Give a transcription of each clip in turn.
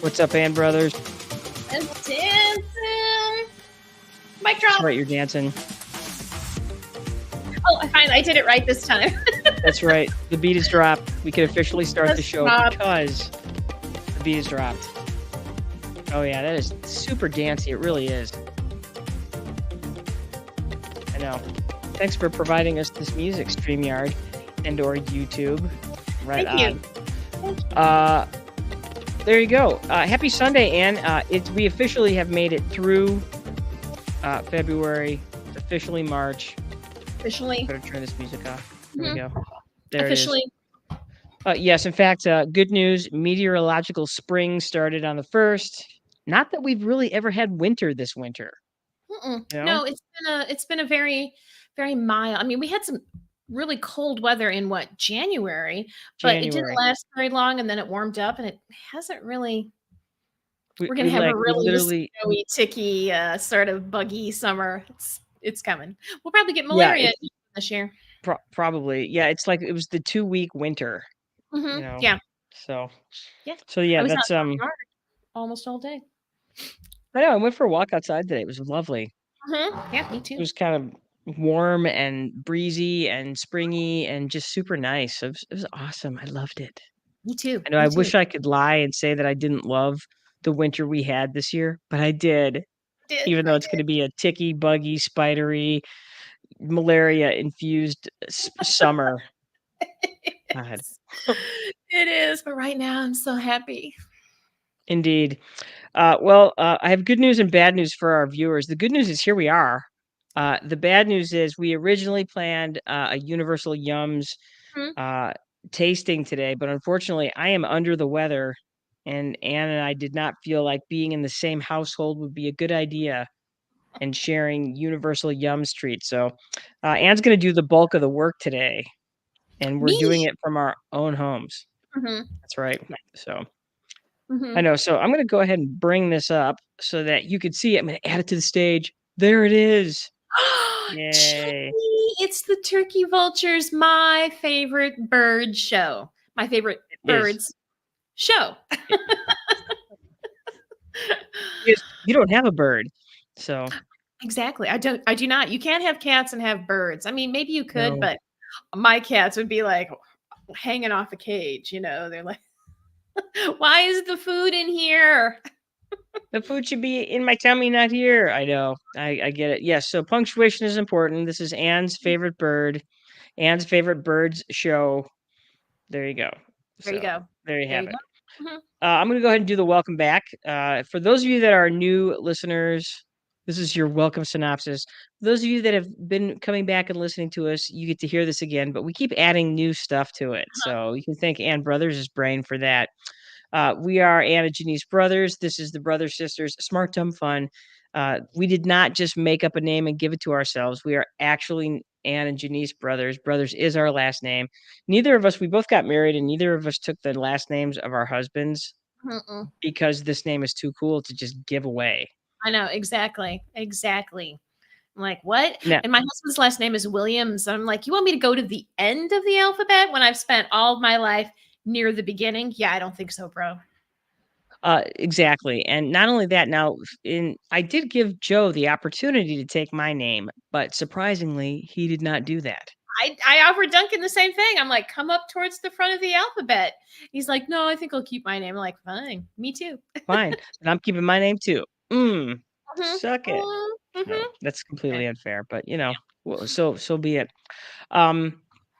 What's up, Ann Brothers? I'm dancing. Mic drop. That's right, you're dancing. Oh, I did it right this time. That's right. The beat is dropped. We can officially start the Just show dropped. because the beat is dropped. Oh yeah, that is super dancey. It really is. I know. Thanks for providing us this music, StreamYard and/or YouTube. Right Thank on. There you go. Happy Sunday, Ann. We officially have made it through February. It's officially March. Officially. Better turn this music off. There we go. There Officially. it is. Yes, in fact, good news. Meteorological spring started on the 1st. Not that we've really ever had winter this winter. You know? No, it's been a very, very mild. I mean, we had some really cold weather in January, but it didn't last very long, and then it warmed up, and it hasn't really. We're gonna have a really snowy, ticky, sort of buggy summer. It's coming. We'll probably get malaria this year. Probably, yeah. It's like it was the 2-week winter. Mm-hmm. You know? Yeah. So yeah. Yeah, that's almost all day. I know. I went for a walk outside today. It was lovely. Mm-hmm. Yeah, me too. It was kind of warm and breezy and springy and just super nice. It was awesome. I loved it. Me too. I know. I wish I could lie and say that I didn't love the winter we had this year, but I did. Even though it's going to be a ticky, buggy, spidery, malaria-infused summer. God. It is, but right now I'm so happy. Indeed. I have good news and bad news for our viewers. The good news is here we are. The bad news is we originally planned a Universal Yums tasting today, but unfortunately I am under the weather, and Ann and I did not feel like being in the same household would be a good idea and sharing Universal Yums treats. So Ann's going to do the bulk of the work today, and we're doing it from our own homes. That's right. So I know. So I'm going to go ahead and bring this up so that you could see it. I'm going to add it to the stage. There it is. Yay. It's the Turkey Vultures, my favorite bird show. My favorite birds show. You don't have a bird. So exactly. I do not. You can't have cats and have birds. I mean, maybe you could, but my cats would be like hanging off a cage, you know. They're like, why is the food in here? The food should be in my tummy, not here. I know. I get it. Yes. So punctuation is important. This is Ann's favorite bird. Ann's favorite birds show. There you go. There you go. There you have it. I'm going to go ahead and do the welcome back. For those of you that are new listeners, this is your welcome synopsis. For those of you that have been coming back and listening to us, you get to hear this again, but we keep adding new stuff to it. So you can thank Ann Brothers' brain for that. We are Anna Janice Brothers. This is the Brothers Sisters Smart Dumb Fun. We did not just make up a name and give it to ourselves. We are actually Ann and Janice Brothers. Brothers is our last name. Neither of us, we both got married, and neither of us took the last names of our husbands because this name is too cool to just give away. I know, exactly. I'm like, what? Yeah. And my husband's last name is Williams. I'm like, you want me to go to the end of the alphabet when I've spent all of my life near the beginning? Yeah, I don't think so, bro. Exactly. And not only that, now I did give Joe the opportunity to take my name, but surprisingly, he did not do that. I offered Duncan the same thing. I'm like, come up towards the front of the alphabet. He's like, no, I think I'll keep my name. I'm like, fine, me too. Fine. And I'm keeping my name too. Suck it. No, that's completely unfair, but you know, so be it.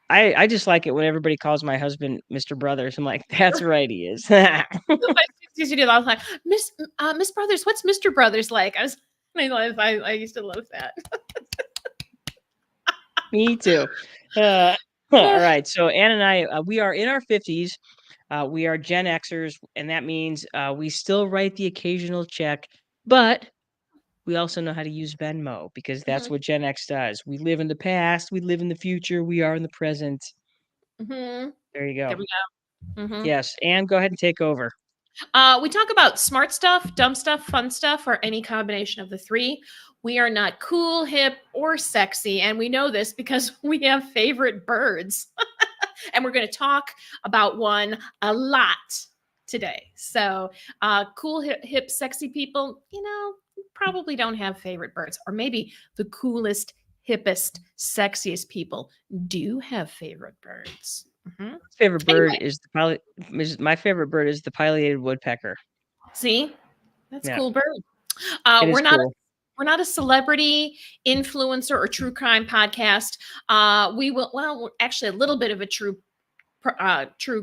I just like it when everybody calls my husband Mr. Brothers. I'm like, that's right, he is. I was like, Miss Brothers, what's Mr. Brothers like? I used to love that. Me too. All right. So Ann and I, we are in our 50s. We are Gen Xers, and that means we still write the occasional check, but we also know how to use Venmo because that's what Gen X does. We live in the past, we live in the future, we are in the present. There you go. There we go. Yes, Ann, go ahead and take over. We talk about smart stuff, dumb stuff, fun stuff, or any combination of the three. We are not cool, hip, or sexy, and we know this because we have favorite birds. And we're going to talk about one a lot today. So, cool, hip, sexy people, probably don't have favorite birds, or maybe the coolest, hippest, sexiest people do have favorite birds. Mm-hmm. Favorite bird Anyway, is my favorite bird is the pileated woodpecker. see, that's a Yeah, cool bird. it is We're not cool. we're not a celebrity influencer or true crime podcast. We will, well, actually a little bit of a true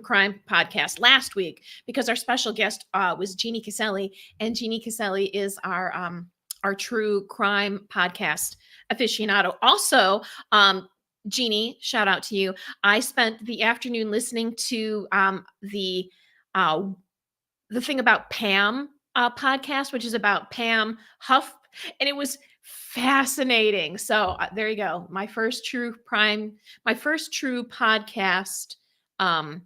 crime podcast last week because our special guest was Jeannie Caselli, and Jeannie Caselli is our true crime podcast aficionado. Also, Jeannie, shout out to you. I spent the afternoon listening to uh, the thing about Pam podcast, which is about Pam Huff, and it was fascinating. So there you go. My first true podcast, um,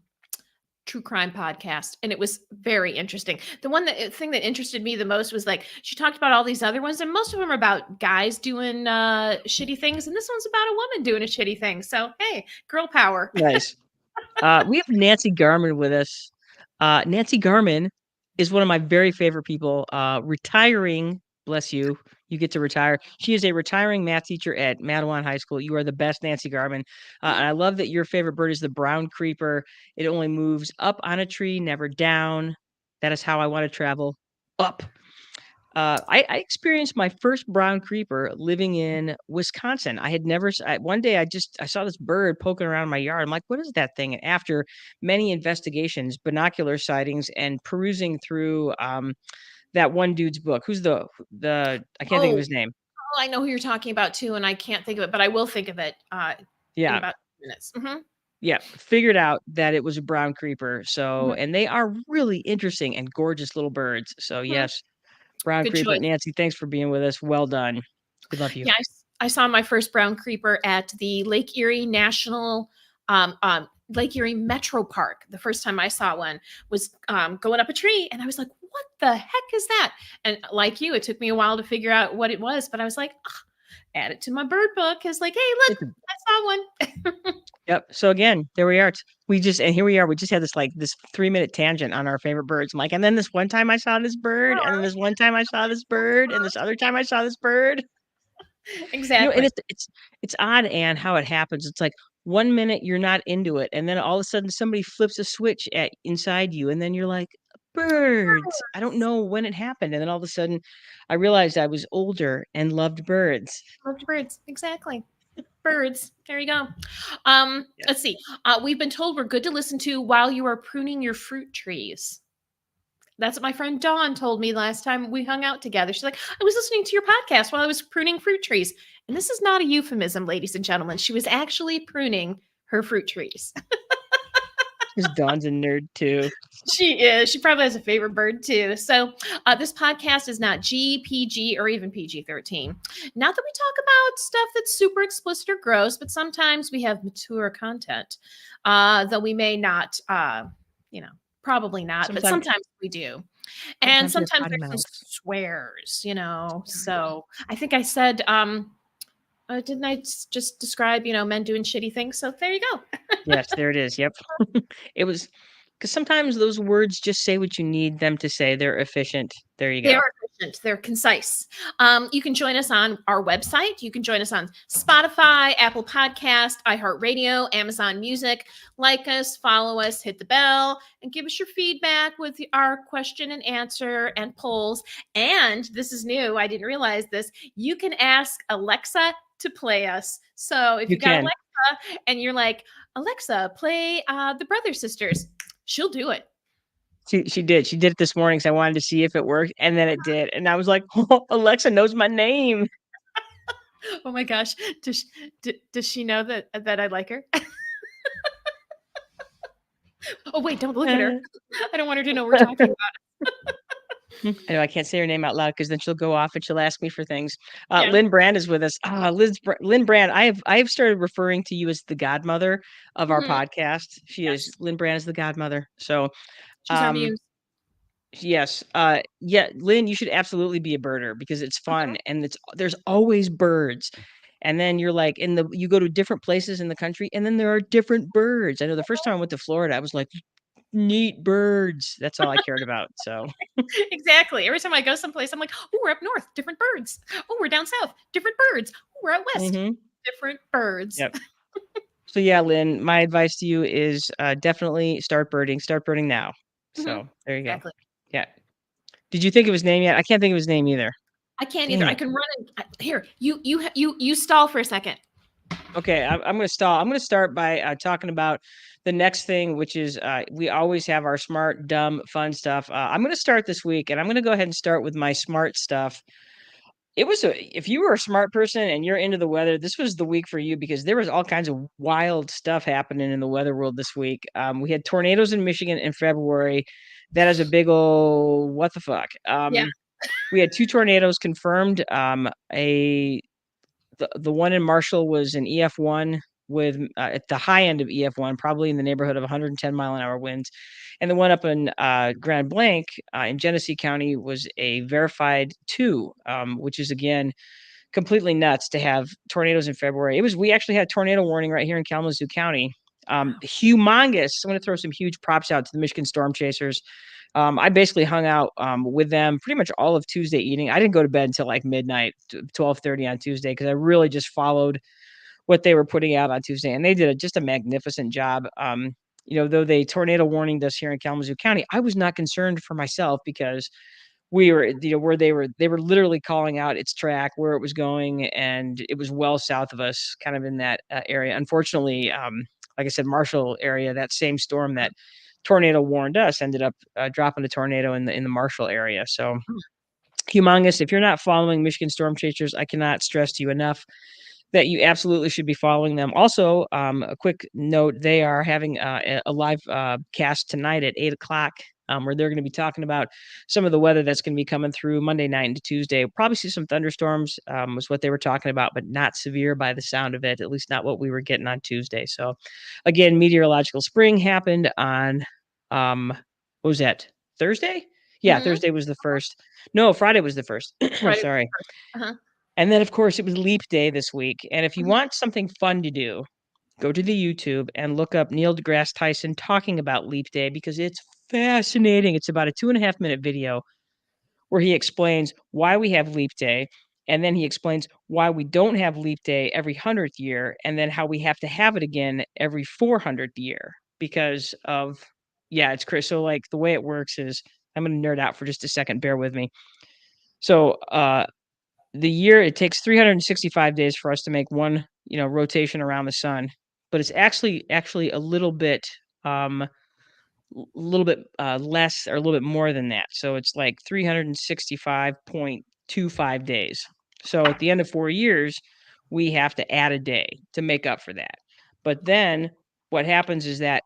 true crime podcast, and it was very interesting. The thing that interested me the most was like she talked about all these other ones, and most of them are about guys doing shitty things, and this one's about a woman doing a shitty thing. So hey, girl power. Nice. We have Nancy Garman with us. Nancy Garman is one of my very favorite people. Retiring, bless you. You get to retire. She is a retiring math teacher at Madawan High School. You are the best, Nancy Garman. And I love that your favorite bird is the brown creeper. It only moves up on a tree, never down. That is how I want to travel. Up. I experienced my first brown creeper living in Wisconsin. I had never. One day I saw this bird poking around my yard. I'm like, what is that thing? And after many investigations, binocular sightings, and perusing through that one dude's book, who's the I can't think of Oh, his name. I know who you're talking about too, and I can't think of it, but I will think of it in Yeah, about minutes. Mm-hmm. yeah. Figured out that it was a brown creeper. So, Mm-hmm. and they are really interesting and gorgeous little birds. So Mm-hmm. yes, brown Good creeper. choice. Nancy, thanks for being with us. Well done. We love you. Yeah, I saw my first brown creeper at the Lake Erie Lake Erie Metro Park. The first time I saw one was going up a tree, and I was like, "What the heck is that?" And like you, it took me a while to figure out what it was, but I was like, add it to my bird book. It's like, hey, look, I saw one. Yep. So again, there we are. And here we are. We just had this 3-minute tangent on our favorite birds. I'm like, and then this one time I saw this bird, and then this one time I saw this bird, and this other time I saw this bird. And Exactly. it's odd, Anne, how it happens. It's like 1 minute you're not into it, and then all of a sudden somebody flips a switch at inside you, and then you're like, birds. I don't know when it happened, and then all of a sudden, I realized I was older and loved birds. Loved birds. Exactly. Birds. There you go. Yeah. Let's see. We've been told we're good to listen to while you are pruning your fruit trees. That's what my friend Dawn told me last time we hung out together. She's like, I was listening to your podcast while I was pruning fruit trees. And this is not a euphemism, ladies and gentlemen. She was actually pruning her fruit trees. Because Dawn's a nerd too. She is. She probably has a favorite bird too. So, this podcast is not G, PG, or even PG-13. Not that we talk about stuff that's super explicit or gross, but sometimes we have mature content, though we may not, probably not, but Sometimes, sometimes we do. And we have sometimes potty there's some mouths. swears. So I think I said, didn't I just describe, men doing shitty things? So there you go. Yes, there it is. Yep. It was because sometimes those words just say what you need them to say. They're efficient. There you They go. are efficient. They're concise. You can join us on our website. You can join us on Spotify, Apple Podcast, iHeartRadio, Amazon Music. Like us, follow us, hit the bell, and give us your feedback with our question and answer and polls. And this is new. I didn't realize this. You can ask Alexa to play us. So if You you got can. Alexa and you're like, Alexa, play the Brother Sisters, she'll do it. She did. She did it this morning, so I wanted to see if it worked, and then it did. And I was like, oh, Alexa knows my name. Oh my gosh. Does she know that I like her? Oh wait, don't look at her. I don't want her to know we're talking about I know I can't say her name out loud because then she'll go off and she'll ask me for things. it. Yeah. Lynn Brand is with us. Lynn Brand. I have started referring to you as the godmother of our Mhm. podcast. She is Yes. Lynn Brand is the godmother. So, She's our um, muse. yes, yeah, Lynn, you should absolutely be a birder because it's Mhm. fun and there's always birds. And then you're like you go to different places in the country and then there are different birds. I know the first time I went to Florida, I was like, neat birds. That's all I cared about. So exactly. Every time I go someplace, I'm like, oh, we're up north, different birds. Oh, we're down south, different birds. Oh, we're out west, mm-hmm. different birds. Yep. So yeah, Lynn, my advice to you is definitely start birding. Start birding now. Mm-hmm. So there you go. Exactly. Yeah. Did you think of his name yet? I can't think of his name either. I can't Dang either. I it. can run and here. You stall for a second. Okay, I'm going to stall. I'm going to start by talking about the next thing, which is we always have our smart, dumb, fun stuff. I'm going to start this week, and I'm going to go ahead and start with my smart stuff. If you were a smart person and you're into the weather, this was the week for you because there was all kinds of wild stuff happening in the weather world this week. We had tornadoes in Michigan in February. That is a big old what the fuck. Yeah. We had 2 tornadoes confirmed. The one in Marshall was an EF1 with at the high end of EF1, probably in the neighborhood of 110-mile-an-hour winds. And the one up in Grand Blanc in Genesee County was a verified 2, which is, again, completely nuts to have tornadoes in February. We actually had a tornado warning right here in Kalamazoo County. Humongous. I'm going to throw some huge props out to the Michigan Storm Chasers. I basically hung out with them pretty much all of Tuesday evening. I didn't go to bed until like midnight, 12:30 on Tuesday, because I really just followed what they were putting out on Tuesday, and they did just a magnificent job. Though they tornado warned us here in Kalamazoo County, I was not concerned for myself because we were, where they were literally calling out its track, where it was going, and it was well south of us, kind of in that area. Unfortunately, like I said, Marshall area, that same storm that tornado warned us ended up dropping a tornado in the Marshall area. So humongous. If you're not following Michigan Storm Chasers, I cannot stress to you enough that you absolutely should be following them. Also, a quick note, they are having a live cast tonight at 8 o'clock, where they're going to be talking about some of the weather that's going to be coming through Monday night into Tuesday. We'll probably see some thunderstorms, was what they were talking about, but not severe by the sound of it, at least not what we were getting on Tuesday. So again, meteorological spring happened on, what was that, Thursday? Yeah, Mm-hmm. Thursday was the first. No, Friday was the first. Right. Sorry. Uh-huh. And then, of course, it was Leap Day this week. And if you Mm-hmm. want something fun to do, go to the YouTube and look up Neil deGrasse Tyson talking about Leap Day, because it's fascinating. It's about a 2.5-minute video where he explains why we have Leap Day. And then he explains why we don't have Leap Day every 100th year, and then how we have to have it again every 400th year because of, yeah, it's Chris. So, like, the way it works is, I'm going to nerd out for just a second. Bear with me. So, the year, it takes 365 days for us to make one, rotation around the sun, but it's actually a little bit less, or a little bit more than that. So it's like 365.25 days. So at the end of 4 years, we have to add a day to make up for that. But then what happens is that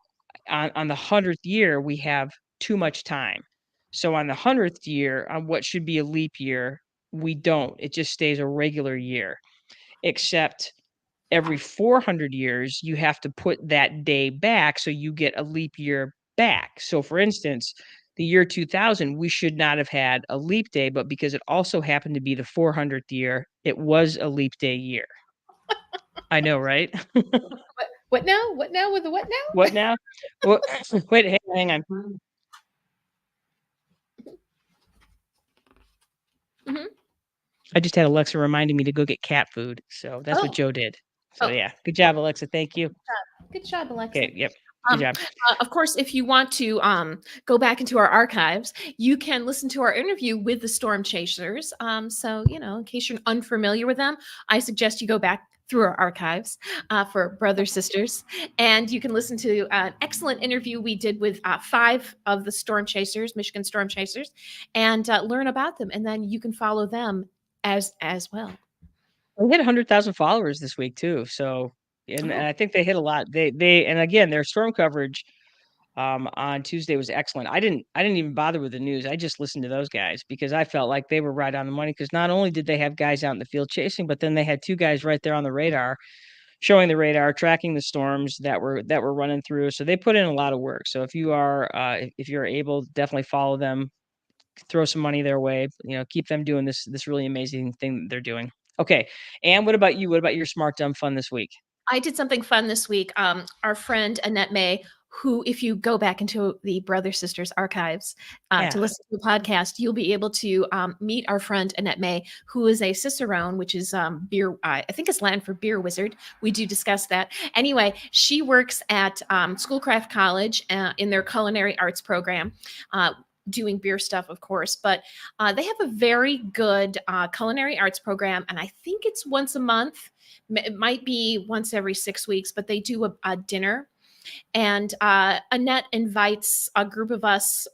on the 100th year, we have too much time. So on the 100th year, on what should be a leap year, we don't. It just stays a regular year, except every 400 years, you have to put that day back so you get a leap year back. So, for instance, the year 2000, we should not have had a leap day, but because it also happened to be the 400th year, it was a leap day year. I know, right? What now? What now with the what now? What now? Well, wait, hang on. Mm-hmm. I just had Alexa reminding me to go get cat food. So that's what Joe did. So yeah, good job, Alexa. Thank you. Good job, Alexa. Okay, yep. Good job. Of course, if you want to go back into our archives, you can listen to our interview with the Storm Chasers. So, in case you're unfamiliar with them, I suggest you go back through our archives for Brothers, Sisters. And you can listen to an excellent interview we did with 5 of the Storm Chasers, Michigan Storm Chasers, and learn about them. And then you can follow them as well. They hit 100,000 followers this week too. So, and I think they hit a lot. And again, their storm coverage on Tuesday was excellent. I didn't even bother with the news. I just listened to those guys because I felt like they were right on the money, because not only did they have guys out in the field chasing, but then they had 2 guys right there on the radar, showing the radar, tracking the storms that were running through. So they put in a lot of work. So if you're able, definitely follow them, throw some money their way, keep them doing this really amazing thing that they're doing. Okay. And what about you? What about your smart dumb fun this week? I did something fun this week. Our friend Annette May who, if you go back into the Brother Sisters archives to Yeah. listen to the podcast, you'll be able to meet our friend Annette May, who is a cicerone, which is beer. I think it's Latin for beer wizard. We do discuss that. Anyway, she works at Schoolcraft College in their culinary arts program. Doing beer stuff, of course, but they have a very good culinary arts program, and I think it's once a month. It might be once every 6 weeks, but they do a dinner. And Annette invites a group of us,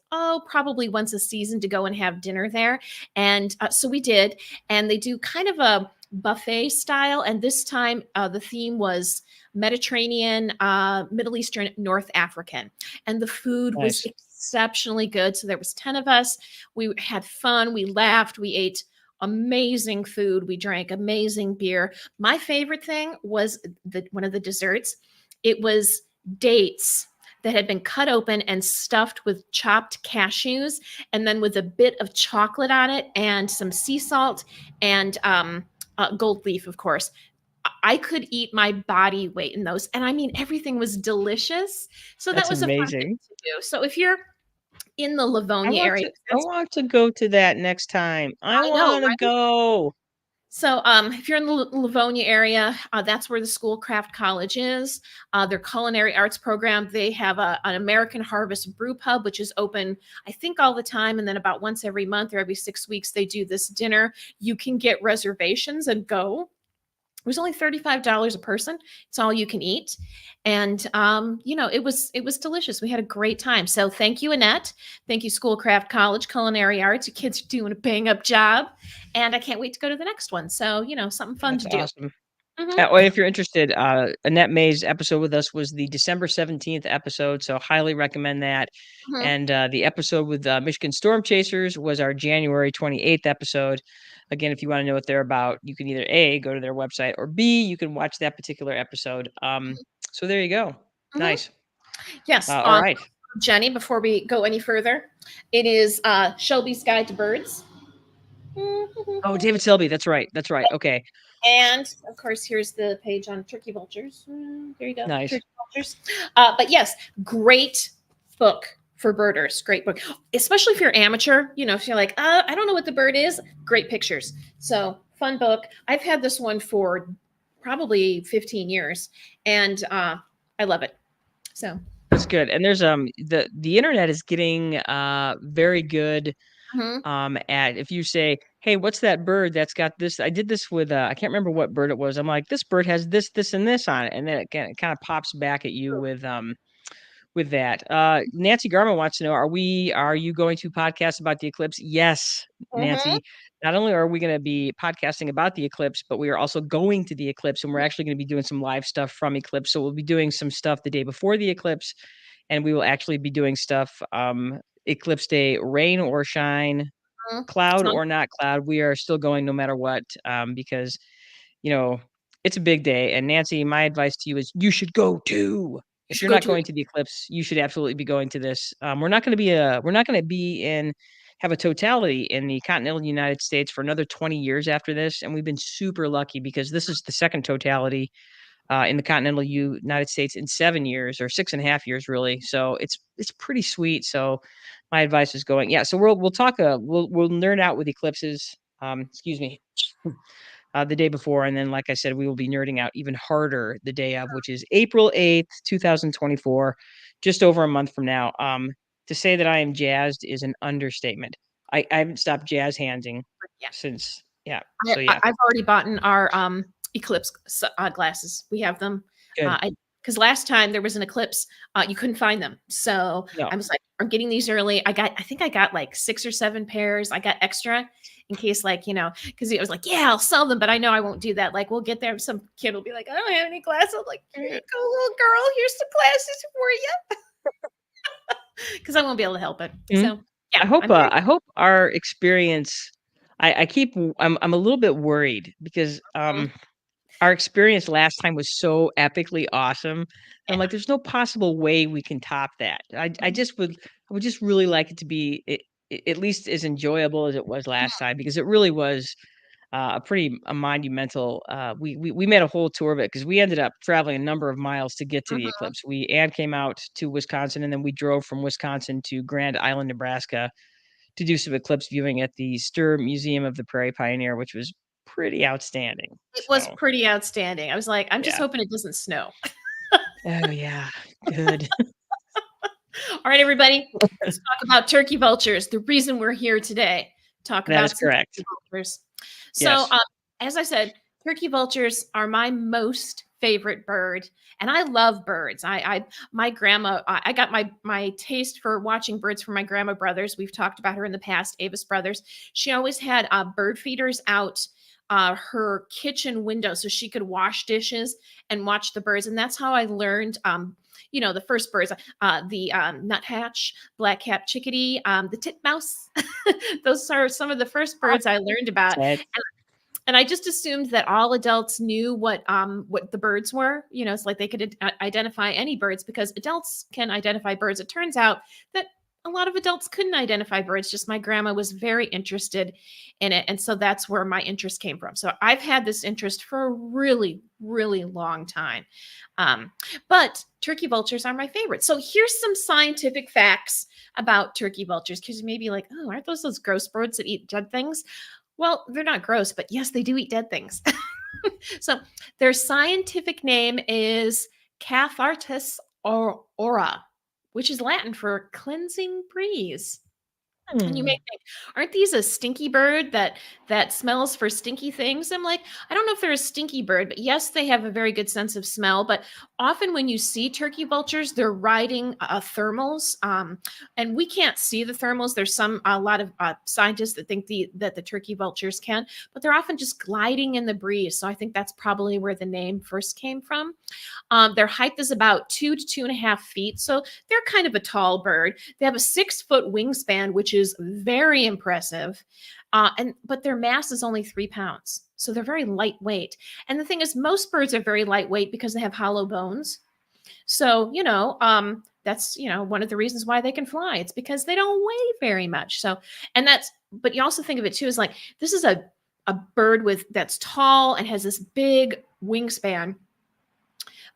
probably once a season to go and have dinner there. And so we did. And they do kind of a buffet style. And this time the theme was Mediterranean, Middle Eastern, North African. And the food was Nice. exceptionally good. So there was 10 of us. We had fun. We laughed. We ate amazing food. We drank amazing beer. My favorite thing was one of the desserts. It was dates that had been cut open and stuffed with chopped cashews, and then with a bit of chocolate on it and some sea salt and gold leaf, of course. I could eat my body weight in those. And I mean, everything was delicious. So that That's was a fun thing amazing. to do. So if you're in the Livonia area, I want to go to that next time. I I know, wanna right? go. So, if you're in the Livonia area, that's where the Schoolcraft College is. Their culinary arts program, they have an American Harvest Brew Pub, which is open, I think, all the time. And then about once every month or every 6 weeks, they do this dinner. You can get reservations and go. It was only $35 a person. It's all you can eat. And it was delicious. We had a great time. So thank you, Annette. Thank you, Schoolcraft College Culinary Arts. Your kids are doing a bang up job. And I can't wait to go to the next one. So, something fun That's to do. awesome. Hmm. Well, if you're interested, Annette May's episode with us was the December 17th episode, so highly recommend that. Hmm. And the episode with Michigan Storm Chasers was our January 28th episode. Again, if you want to know what they're about, you can either A, go to their website, or B, you can watch that particular episode. So there you go. Hmm. Nice. Yes. All right. Jenny, before we go any further, it is Shelby's Guide to Birds. Oh, David Selby. That's right. That's right. Okay. And of course, here's the page on Turkey Vultures. There you go, Nice. Turkey Vultures. But yes, great book for birders. Great book, especially if you're amateur. If you're like, I don't know what the bird is. Great pictures. So fun book. I've had this one for probably 15 years, and I love it. So That's good. And there's the internet is getting very good mhm. at if you say, "Hey, what's that bird that's got this?" I did this with I can't remember what bird it was. I'm like, "This bird has this, this, and this on it," and then it kind of pops back at you with that. Nancy Garman wants to know, are you going to podcast about the eclipse? Yes, Mhm. Nancy. Not only are we going to be podcasting about the eclipse, but we are also going to the eclipse, and we're actually going to be doing some live stuff from eclipse. So we'll be doing some stuff the day before the eclipse, and we will actually be doing stuff eclipse day, rain or shine, Mhm. cloud So or not cloud. We are still going no matter what, because you know, it's a big day. And Nancy, my advice to you is you should go too. you If should you're go not to it. going to the eclipse, you should absolutely be going to this. We're not going to be in have a totality in the continental United States for another 20 years after this, and we've been super lucky because this is the second totality in the continental United States in 7 years or 6.5 years, really. So it's pretty sweet. So my advice is going, yeah. So we'll talk. We'll nerd out with eclipses. Excuse me. The day before. And then, like I said, we will be nerding out even harder the day of, which is April 8th, 2024, just over a month from now. To say that I am jazzed is an understatement. I haven't stopped jazz handing Yeah. since, yeah. I, So, I- yeah, I've already bought our eclipse glasses. We have them. good. Because last time there was an eclipse, you couldn't find them. So No. I was like, I'm getting these early. I think I got like 6 or 7 pairs. I got extra in case, like, because it was like, yeah, I'll sell them, but I know I won't do that. Like, we'll get there. Some kid will be like, I don't have any glasses. I'm like, here you go, little girl. Here's some glasses for you. Because I won't be able to help it. Mhm. So yeah, I'm very I hope our experience, I'm a little bit worried because, our experience last time was so epically awesome. And I'm yeah. like, there's no possible way we can top that. I would just really like it to be at least as enjoyable as it was last time because it really was a monumental. We made a whole tour of it because we ended up traveling a number of miles to get to the Mhm. eclipse. We Anne came out to Wisconsin, and then we drove from Wisconsin to Grand Island, Nebraska, to do some eclipse viewing at the Stir Museum of the Prairie Pioneer, which was pretty outstanding. It was So pretty outstanding. I was like, "I'm just yeah. hoping it doesn't snow." Oh yeah, good. All right, everybody, let's talk about turkey vultures. The reason we're here today, talk That is about some turkey correct. vultures. So, Yes. as I said, turkey vultures are my most favorite bird, and I love birds. My grandma, I got my taste for watching birds from my grandma brothers. We've talked about her in the past, Avis brothers. She always had bird feeders out her kitchen window so she could wash dishes and watch the birds, and that's how I learned. The first birds, the nuthatch, black-capped chickadee, the titmouse. Those are some of the first birds I learned about. Sad. And I just assumed that all adults knew what the birds were. It's like they could identify any birds because adults can identify birds. It turns out that a lot of adults couldn't identify birds. Just my grandma was very interested in it, and so that's where my interest came from. So I've had this interest for a really, really long time. Um, but turkey vultures are my favorite. So here's some scientific facts about turkey vultures because you may be like, oh, aren't those gross birds that eat dead things? Well, they're not gross, but yes, they do eat dead things. So their scientific name is Cathartus aura, which is Latin for cleansing breeze. And you may Hmm. think, aren't these a stinky bird that smells for stinky things? I'm like, I don't know if they're a stinky bird, but yes, they have a very good sense of smell. But often when you see turkey vultures, they're riding thermals, and we can't see the thermals. There's a lot of scientists that think that the turkey vultures can, but they're often just gliding in the breeze. So I think that's probably where the name first came from. Their height is about 2 to 2.5 feet. So they're kind of a tall bird. They have a 6 foot wingspan, which is very impressive. But their mass is only 3 pounds. So they're very lightweight. And the thing is, most birds are very lightweight because they have hollow bones. So, that's, one of the reasons why they can fly. It's because they don't weigh very much. So, but you also think of it too as like, this is a bird that's tall and has this big wingspan,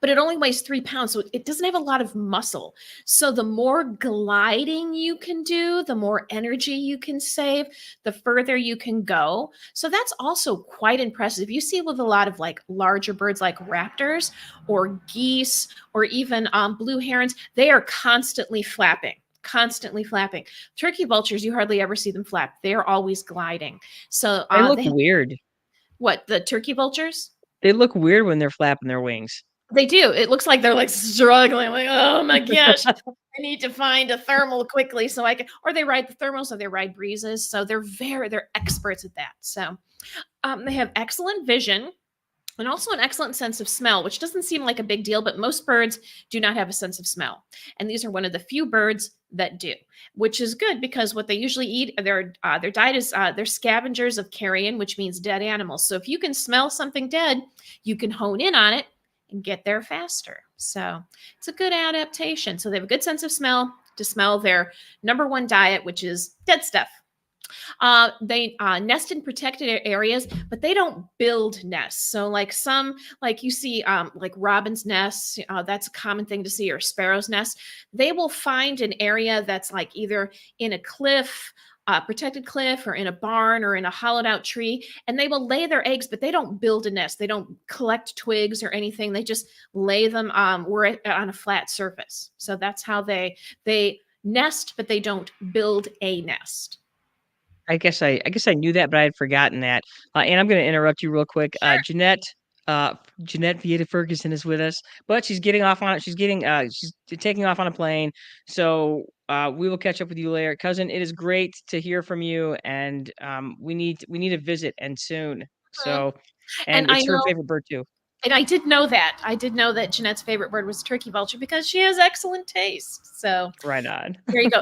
but it only weighs 3 pounds. So it doesn't have a lot of muscle. So the more gliding you can do, the more energy you can save, the further you can go. So that's also quite impressive. You see with a lot of like larger birds like raptors or geese or even blue herons, they are constantly flapping. Constantly flapping. Turkey vultures, you hardly ever see them flap. They are always gliding. So They look they have weird. what, the turkey vultures? They look weird when they're flapping their wings. They do. It looks like they're, like, struggling, like, "Oh my gosh, I need to find a thermal quickly so I can," or they ride the thermals or they ride breezes, so they're experts at that. So, they have excellent vision and also an excellent sense of smell, which doesn't seem like a big deal, but most birds do not have a sense of smell. And these are one of the few birds that do, which is good because what they usually eat, their diet is they're scavengers of carrion, which means dead animals. So if you can smell something dead, you can hone in on it and get there faster. So it's a good adaptation. So they have a good sense of smell to smell their number one diet, which is dead stuff. They nest in protected areas, but they don't build nests. So, like you see, like robin's nests, that's a common thing to see, or sparrow's nest. They will find an area that's like either in a cliff, protected cliff, or in a barn, or in a hollowed out tree, and they will lay their eggs, but they don't build a nest. They don't collect twigs or anything. They just lay them on a flat surface. So that's how they nest, but they don't build a nest. I guess I knew that, but I had forgotten that. And I'm gonna interrupt you real quick. Sure. Jeanette Vieta Ferguson is with us, but she's taking off on a plane. So we will catch up with you later. Cousin, it is great to hear from you, and we need a visit and soon. Mhm. So And and I it's her know favorite bird too. and I did know that. I did know that Jeanette's favorite bird was turkey vulture because she has excellent taste. So Right on. there you go.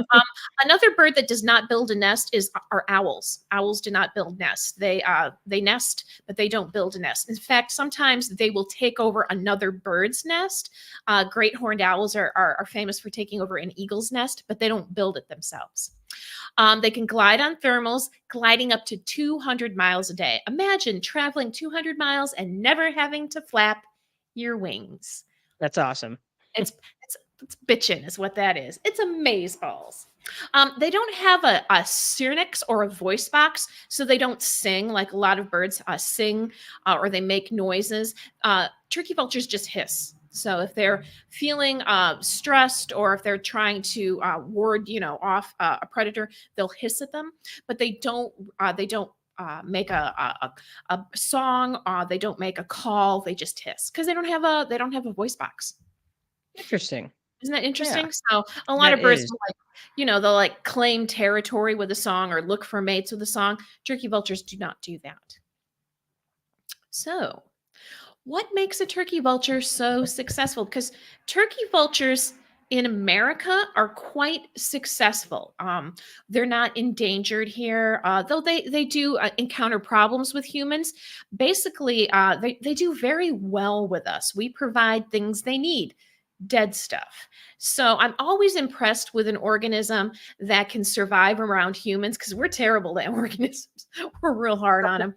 Another bird that does not build a nest are owls. Owls do not build nests. They nest, but they don't build a nest. In fact, sometimes they will take over another bird's nest. Great horned owls are famous for taking over an eagle's nest, but they don't build it themselves. They can glide on thermals, gliding up to 200 miles a day. Imagine traveling 200 miles and never having to flap your wings. That's awesome. It's it's bitchin' is what that is. It's amazeballs. They don't have a syrinx or a voice box, so they don't sing like a lot of birds sing or they make noises. Turkey vultures just hiss. So if they're feeling stressed or if they're trying to ward, off a predator, they'll hiss at them. But they don't. Make a song. They don't make a call. They just hiss because they don't have a voice box. Interesting. Isn't that Yeah, interesting? So a lot that of birds is. will they'll like claim territory with a song or look for mates with a song. Turkey vultures do not do that. So, what makes a turkey vulture so successful? Because turkey vultures in America are quite successful. They're not endangered here, though they do encounter problems with humans. Basically, they do very well with us. We provide things they need, dead stuff. So I'm always impressed with an organism that can survive around humans because we're terrible at organisms. We're real hard on them.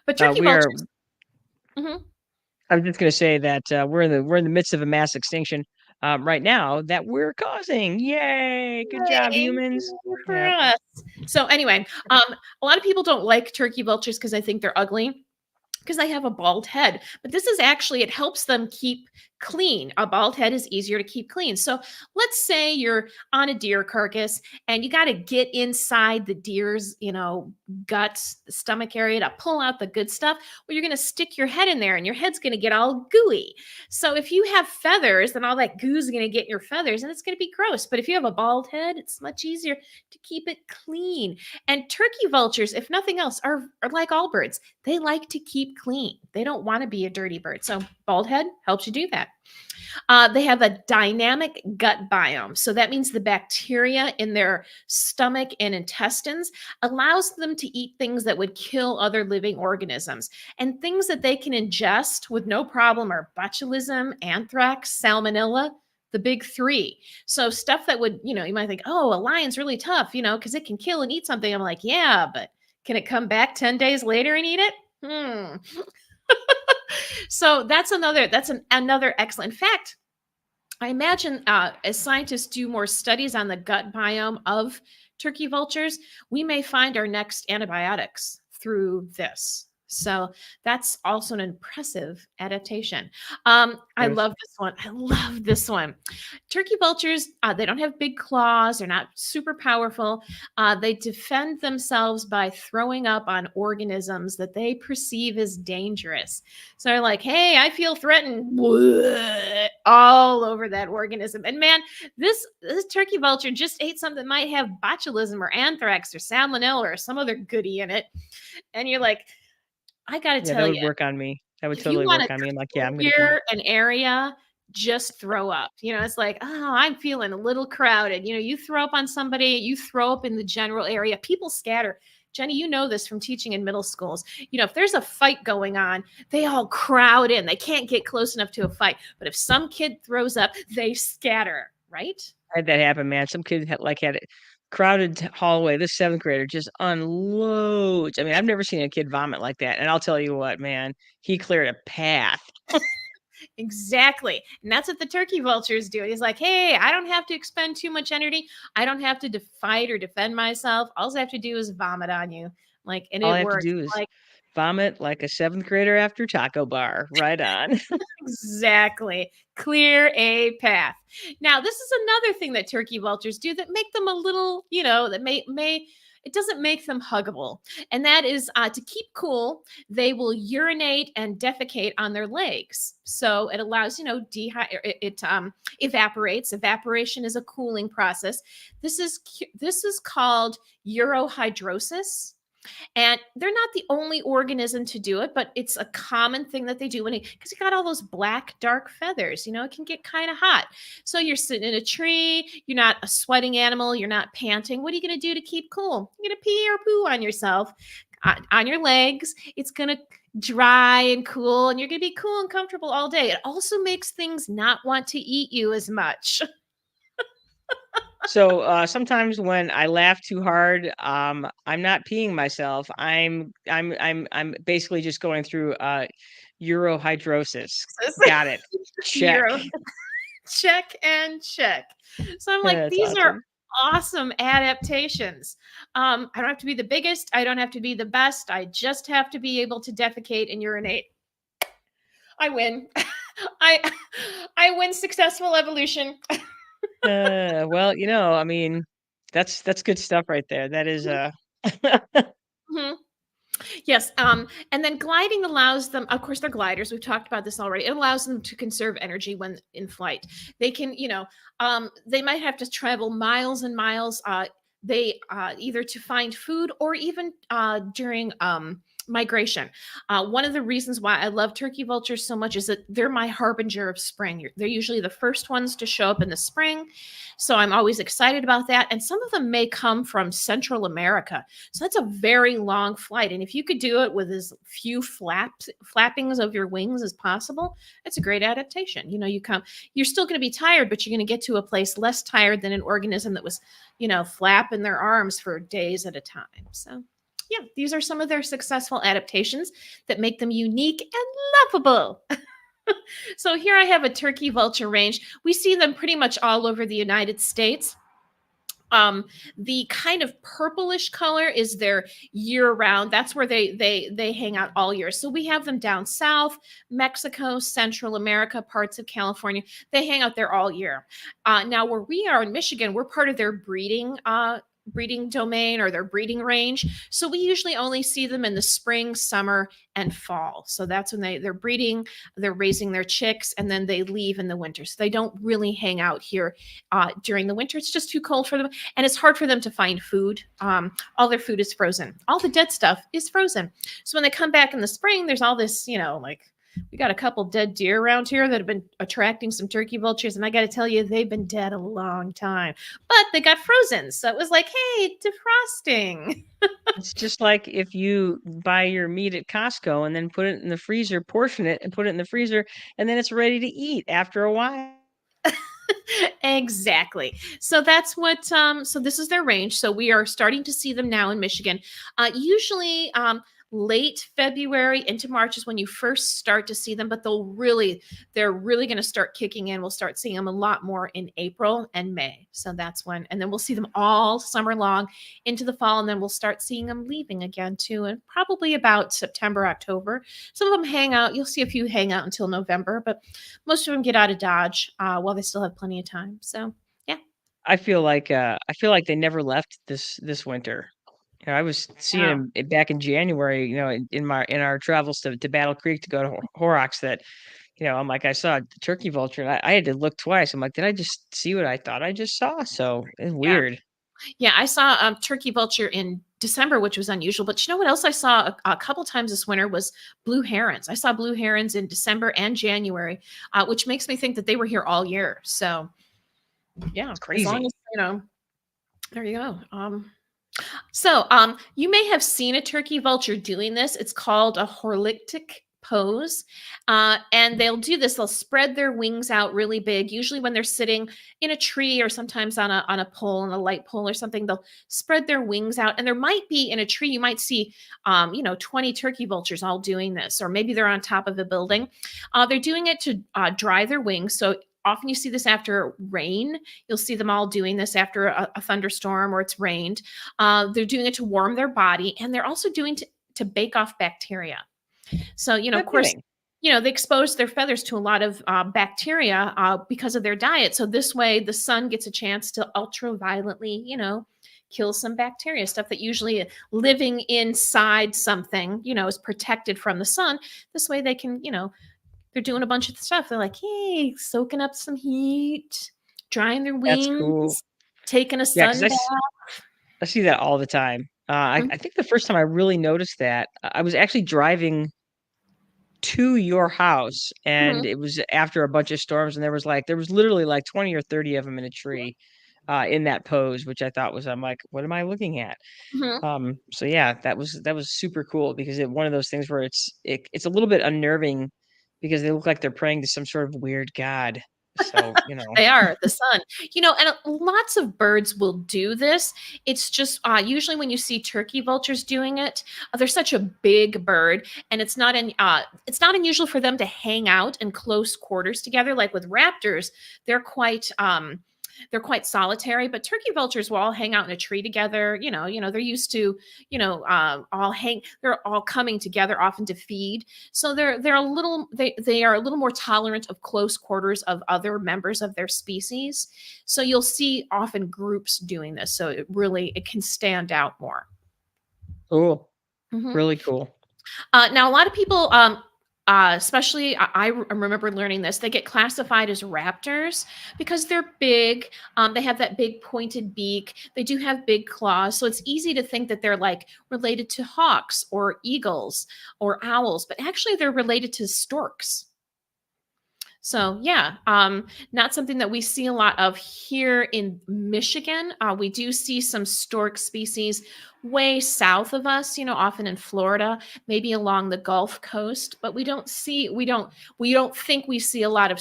But turkey We are. vultures, mhm, I was just going to say that we're in the midst of a mass extinction right now that we're causing. Yay! Good job, yay, humans. for Yep. us. So anyway, a lot of people don't like turkey vultures because I think they're ugly, because they have a bald head. But this is actually, it helps them keep clean. A bald head is easier to keep clean. So let's say you're on a deer carcass and you got to get inside the deer's, guts, the stomach area to pull out the good stuff. Well, you're going to stick your head in there and your head's going to get all gooey. So if you have feathers, then all that goo is going to get in your feathers and it's going to be gross. But if you have a bald head, it's much easier to keep it clean. And turkey vultures, if nothing else, are like all birds. They like to keep clean. They don't want to be a dirty bird. So bald head helps you do that. They have a dynamic gut biome. So that means the bacteria in their stomach and intestines allows them to eat things that would kill other living organisms. And things that they can ingest with no problem are botulism, anthrax, salmonella, the big three. So stuff that would, you might think, oh, a lion's really tough, because it can kill and eat something. I'm like, yeah, but can it come back 10 days later and eat it? So another excellent fact. I imagine as scientists do more studies on the gut biome of turkey vultures, we may find our next antibiotics through this. So that's also an impressive adaptation. I Yes. love this one. I love this one. Turkey vultures, they don't have big claws. They're not super powerful. They defend themselves by throwing up on organisms that they perceive as dangerous. So they're like, hey, I feel threatened. All over that organism. And man, this turkey vulture just ate something that might have botulism or anthrax or salmonella or some other goodie in it. And you're like, I got to Yeah, that tell would you, work on me. That would if you totally want work to on me. I'm like, yeah, I'm gonna kill it. clear an area, just throw up. It's like, oh, I'm feeling a little crowded. You throw up on somebody, you throw up in the general area, people scatter. Jenny, you know this from teaching in middle schools. If there's a fight going on, they all crowd in. They can't get close enough to a fight. But if some kid throws up, they scatter, right? I had that happen, man. Some kid had a crowded hallway. This seventh grader just unloads. I mean, I've never seen a kid vomit like that. And I'll tell you what, man, he cleared a path. Exactly. And that's what the turkey vulture is doing. He's like, hey, I don't have to expend too much energy. I don't have to fight or defend myself. All I have to do is vomit on you. And All I it have to works. do is Like, vomit like a seventh grader after taco bar. Right on. exactly. Clear a path. Now, this is another thing that turkey vultures do that make them a little, that may it doesn't make them huggable. And that is to keep cool, they will urinate and defecate on their legs. So it allows, it evaporates. Evaporation is a cooling process. This is called urohydrosis. And they're not the only organism to do it, but it's a common thing that they do because you got all those black, dark feathers. It can get kind of hot. So you're sitting in a tree, you're not a sweating animal, you're not panting. What are you going to do to keep cool? You're going to pee or poo on yourself, on your legs. It's going to dry and cool, and you're going to be cool and comfortable all day. It also makes things not want to eat you as much. So sometimes when I laugh too hard, I'm not peeing myself. I'm basically just going through urohydrosis. Got it. Check. Euro. Check and check. So I'm like, That's these are awesome. awesome adaptations. I don't have to be the biggest. I don't have to be the best. I just have to be able to defecate and urinate. I win. I I win successful evolution. Well, I mean, that's good stuff right there. That is Mhm. Yes, and then gliding allows them, of course, they're gliders. We've talked about this already. It allows them to conserve energy when in flight. They can, they might have to travel miles and miles. They either to find food or even during migration. One of the reasons why I love turkey vultures so much is that they're my harbinger of spring. They're usually the first ones to show up in the spring, so I'm always excited about that. And some of them may come from Central America, so that's a very long flight. And if you could do it with as few flappings of your wings as possible, it's a great adaptation. You're still going to be tired, but you're going to get to a place less tired than an organism that was, flapping their arms for days at a time. So, yeah, these are some of their successful adaptations that make them unique and lovable. So here I have a turkey vulture range. We see them pretty much all over the United States. The kind of purplish color is their year round. That's where they hang out all year. So we have them down south, Mexico, Central America, parts of California. They hang out there all year. Now where we are in Michigan, we're part of their breeding domain or their breeding range. So we usually only see them in the spring, summer, and fall. So that's when they're breeding, they're raising their chicks, and then they leave in the winter. So they don't really hang out here during the winter. It's just too cold for them, and it's hard for them to find food. All their food is frozen. All the dead stuff is frozen. So when they come back in the spring, there's all this, like we got a couple dead deer around here that have been attracting some turkey vultures, and I got to tell you, they've been dead a long time, but they got frozen, so it was like, hey, defrosting. it's just like if you buy your meat at Costco and then put it in the freezer, portion it and put it in the freezer, and then it's ready to eat after a while. Exactly. So that's what so this is their range. So we are starting to see them now in Michigan. Usually late February into March is when you first start to see them, but they're really going to start kicking in. We'll start seeing them a lot more in April and May. So that's when, and then we'll see them all summer long into the fall, and then we'll start seeing them leaving again too, and probably about September, October. Some of them hang out. You'll see a few hang out until November, but most of them get out of Dodge while they still have plenty of time. So yeah. I feel like they never left this winter. I was seeing Yeah. him back in January, in our travels to Battle Creek to go to Horrocks that, I'm like, I saw a turkey vulture and I had to look twice. I'm like, did I just see what I thought I just saw? So it's Yeah. weird. Yeah, I saw turkey vulture in December, which was unusual. But you know what else I saw a couple times this winter was blue herons. I saw blue herons in December and January, which makes me think that they were here all year. So yeah, It's as long crazy. as there you go. So you may have seen a turkey vulture doing this. It's called a horlictic pose. And they'll do this. They'll spread their wings out really big, usually when they're sitting in a tree or sometimes on a pole, on a light pole or something. They'll spread their wings out. And there might be in a tree, you might see, 20 turkey vultures all doing this, or maybe they're on top of a building. They're doing it to dry their wings. So often you see this after rain. You'll see them all doing this after a thunderstorm or it's rained. They're doing it to warm their body, and they're also doing to bake off bacteria. So, No of course, kidding. they expose their feathers to a lot of bacteria because of their diet. So this way, the sun gets a chance to ultravioletly, kill some bacteria, stuff that usually living inside something, is protected from the sun. This way they can, they're doing a bunch of stuff. They're like, hey, soaking up some heat, drying their That's cool. wings, taking a Yeah, because sun bath. I see that all the time. I think the first time I really noticed that, I was actually driving to your house, Mhm, and it was after a bunch of storms, and there was literally like 20 or 30 of them in a tree, in that pose, which I thought was, I'm like, "What am I looking at?" mhm. So yeah, that was super cool because one of those things where it's a little bit unnerving because they look like they're praying to some sort of weird god. So, you know. They are the sun. And lots of birds will do this. It's just usually when you see turkey vultures doing it, they're such a big bird, and it's not unusual for them to hang out in close quarters together. Like with raptors, they're quite solitary, but turkey vultures will all hang out in a tree together. They're used to, they're all coming together often to feed. So they are a little more tolerant of close quarters of other members of their species. So you'll see often groups doing this. So it can stand out more. Cool. Mhm. Really cool. Now, a lot of people, especially I remember learning this, they get classified as raptors because they're big. They have that big pointed beak. They do have big claws. So it's easy to think that they're like related to hawks or eagles or owls, but actually they're related to storks. So yeah, not something that we see a lot of here in Michigan. We do see some stork species way south of us, often in Florida, maybe along the Gulf Coast, but we don't think we see a lot of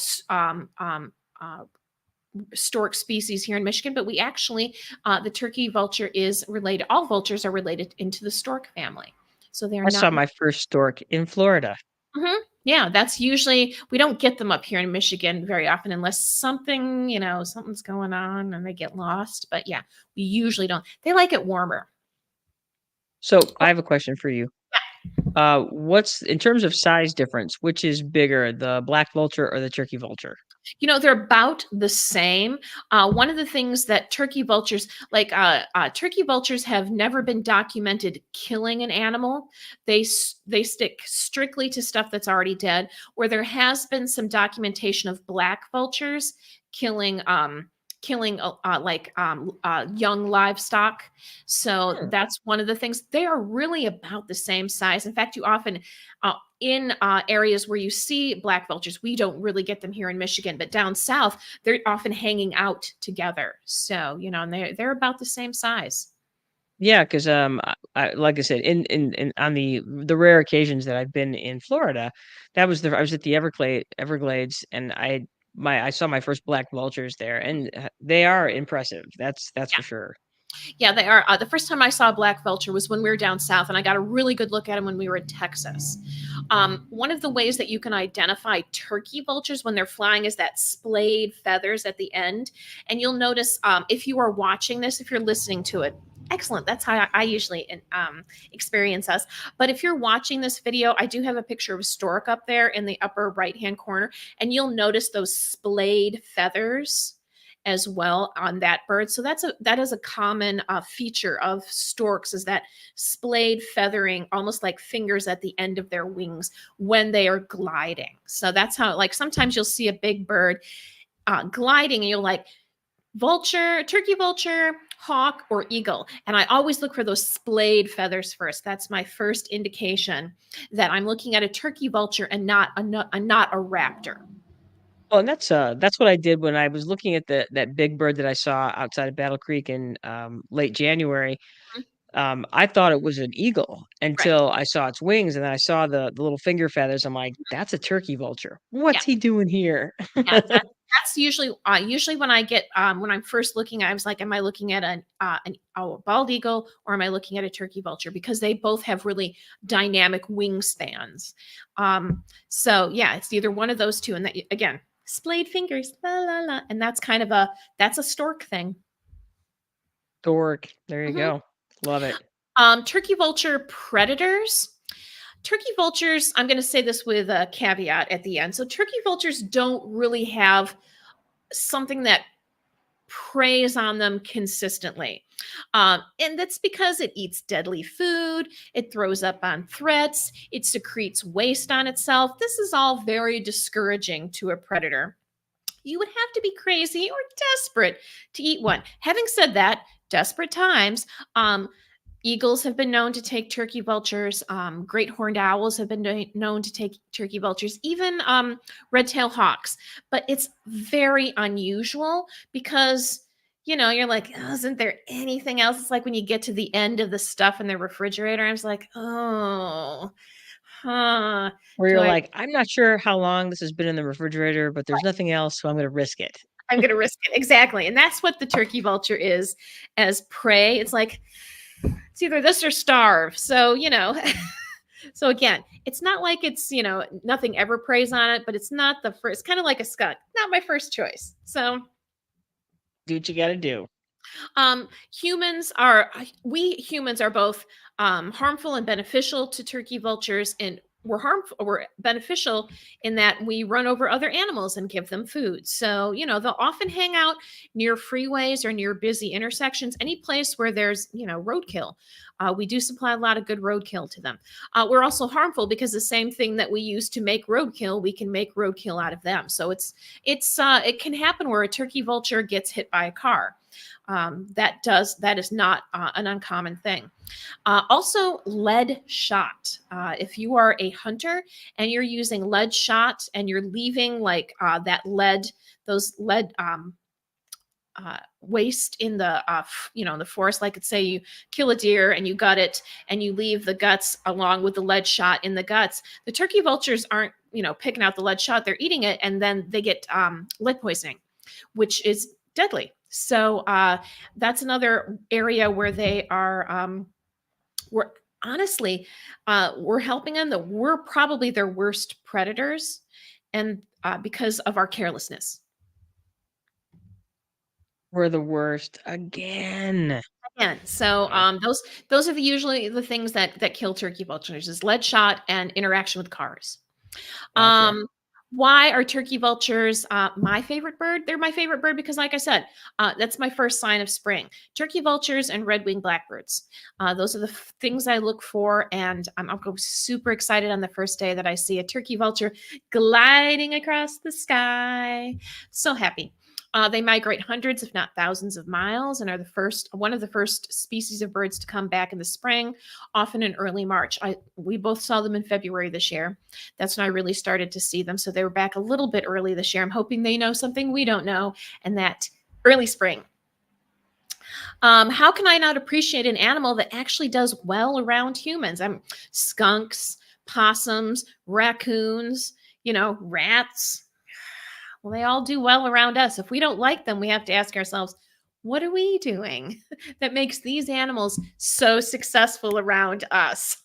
stork species here in Michigan, but we actually, the turkey vulture is related. All vultures are related into the stork family. So they're I not. saw my first stork in Florida. Mhm. Yeah, that's usually we don't get them up here in Michigan very often unless something's going on and they get lost. But yeah, we usually don't. They like it warmer. So, I have a question for you. What's in terms of size difference, which is bigger, the black vulture or the turkey vulture? They're about the same. One of the things that turkey vultures have never been documented killing an animal. They stick strictly to stuff that's already dead. Where there has been some documentation of black vultures killing young livestock. So Hmm. that's one of the things. They are really about the same size. In fact, you often in areas where you see black vultures, we don't really get them here in Michigan, but down south, they're often hanging out together. So, and they're about the same size. Yeah, 'cause, I like I said, in on the rare occasions that I've been in Florida, that was I was at the Everglades, and I saw my first black vultures there, and, they are impressive. That's for sure. Yeah, they are. The first time I saw a black vulture was when we were down south, and I got a really good look at them when we were in Texas. One of the ways that you can identify turkey vultures when they're flying is that splayed feathers at the end. And you'll notice if you are watching this, if you're listening to it, excellent. That's how I usually experience us. But if you're watching this video, I do have a picture of a stork up there in the upper right hand corner, and you'll notice those splayed feathers as well on that bird. So that is a common feature of storks, is that splayed feathering, almost like fingers at the end of their wings when they are gliding. So that's how, like, sometimes you'll see a big bird gliding, and you're like, vulture, turkey vulture, hawk, or eagle. And I always look for those splayed feathers first. That's my first indication that I'm looking at a turkey vulture and not a raptor. Well, and that's what I did when I was looking at that big bird that I saw outside of Battle Creek in, late January. Mhm. I thought it was an eagle Right. until I saw its wings, and then I saw the little finger feathers. I'm like, "That's a turkey vulture. Yeah. What's he doing here?" Yeah, that's usually when I get when I'm first looking, I was like, am I looking at a bald eagle, or am I looking at a turkey vulture? Because they both have really dynamic wingspans. So yeah, it's either one of those two, and that again, splayed fingers, la la la, and that's a stork thing. Dork. There you Mhm. go. Love it. Turkey vulture predators. Turkey vultures, I'm going to say this with a caveat at the end. So turkey vultures don't really have something that preys on them consistently. And that's because it eats deadly food, it throws up on threats, it secretes waste on itself. This is all very discouraging to a predator. You would have to be crazy or desperate to eat one. Having said that, desperate times, eagles have been known to take turkey vultures. Great horned owls have been known to take turkey vultures, even red-tailed hawks. But it's very unusual because, you're like, oh, isn't there anything else? It's like when you get to the end of the stuff in the refrigerator, I was like, oh, Where Do you're I like, "I'm not sure how long this has been in the refrigerator, but there's nothing else, so I'm gonna risk it." I'm gonna risk it. Exactly. And that's what the turkey vulture is as prey. It's like it's either this or starve. So, so again, it's not like it's, nothing ever preys on it, but it's not the first, kind of like a skunk, not my first choice. So Do what you gotta do. we humans are both harmful and beneficial to turkey vultures, and we're beneficial in that we run over other animals and give them food. So they'll often hang out near freeways or near busy intersections, any place where there's roadkill. We do supply a lot of good roadkill to them. We're also harmful because the same thing that we use to make roadkill, we can make roadkill out of them. So it can happen where a turkey vulture gets hit by a car. That is not an uncommon thing. Also, lead shot. If you are a hunter and you're using lead shot and you're leaving like those lead waste in the in the forest, like say you kill a deer and you gut it and you leave the guts along with the lead shot in the guts, the turkey vultures aren't picking out the lead shot, they're eating it, and then they get lead poisoning, which is deadly. So that's another area where they are we're honestly we're helping them, that we're probably their worst predators, and because of our carelessness. We're the worst again. And so those are usually the things that kill turkey vultures, is lead shot and interaction with cars. Gotcha. Why are turkey vultures my favorite bird? They're my favorite bird because, like I said, that's my first sign of spring. Turkey vultures and red-winged blackbirds. Those are the things I look for, and I'm super excited on the first day that I see a turkey vulture gliding across the sky. So happy. They migrate hundreds, if not thousands, of miles and are one of the first species of birds to come back in the spring, often in early March. We both saw them in February this year. That's when I really started to see them. So they were back a little bit early this year. I'm hoping they know something we don't know, and that early spring. How can I not appreciate an animal that actually does well around humans? Skunks, possums, raccoons, rats. Well, they all do well around us. If we don't like them, we have to ask ourselves, what are we doing that makes these animals so successful around us?